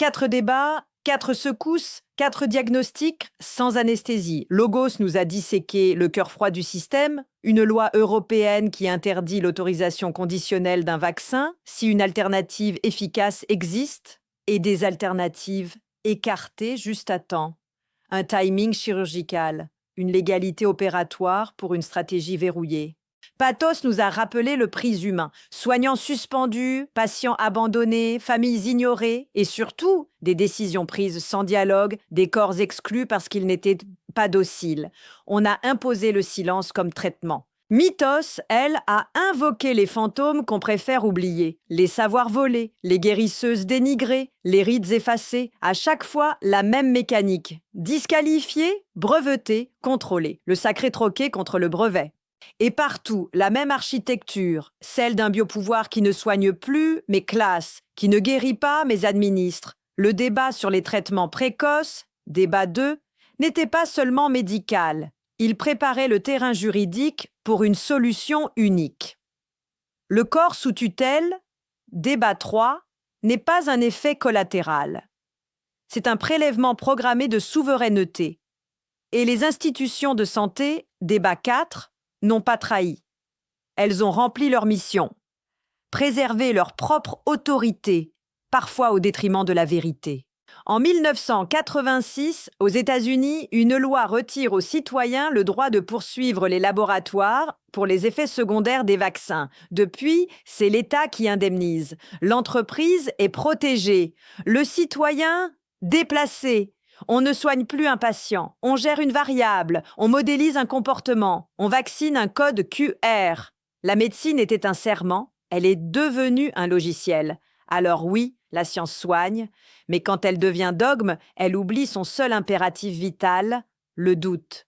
4 débats, 4 secousses, 4 diagnostics sans anesthésie. Logos nous a disséqué le cœur froid du système, une loi européenne qui interdit l'autorisation conditionnelle d'un vaccin si une alternative efficace existe, et des alternatives écartées juste à temps. Un timing chirurgical, une légalité opératoire pour une stratégie verrouillée. Pathos nous a rappelé le prix humain. Soignants suspendus, patients abandonnés, familles ignorées et surtout des décisions prises sans dialogue, des corps exclus parce qu'ils n'étaient pas dociles. On a imposé le silence comme traitement. Mythos, elle, a invoqué les fantômes qu'on préfère oublier. Les savoirs volés, les guérisseuses dénigrées, les rites effacés. À chaque fois, la même mécanique. Disqualifié, breveté, contrôlé. Le sacré troqué contre le brevet. Et partout, la même architecture, celle d'un biopouvoir qui ne soigne plus, mais classe, qui ne guérit pas, mais administre. Le débat sur les traitements précoces, débat 2, n'était pas seulement médical. Il préparait le terrain juridique pour une solution unique. Le corps sous tutelle, débat 3, n'est pas un effet collatéral. C'est un prélèvement programmé de souveraineté. Et les institutions de santé, débat 4, n'ont pas trahi. Elles ont rempli leur mission, préserver leur propre autorité, parfois au détriment de la vérité. En 1986, aux États-Unis, une loi retire aux citoyens le droit de poursuivre les laboratoires pour les effets secondaires des vaccins. Depuis, c'est l'État qui indemnise. L'entreprise est protégée. Le citoyen, déplacé. On ne soigne plus un patient, on gère une variable, on modélise un comportement, on vaccine un code QR. La médecine était un serment, elle est devenue un logiciel. Alors oui, la science soigne, mais quand elle devient dogme, elle oublie son seul impératif vital, le doute.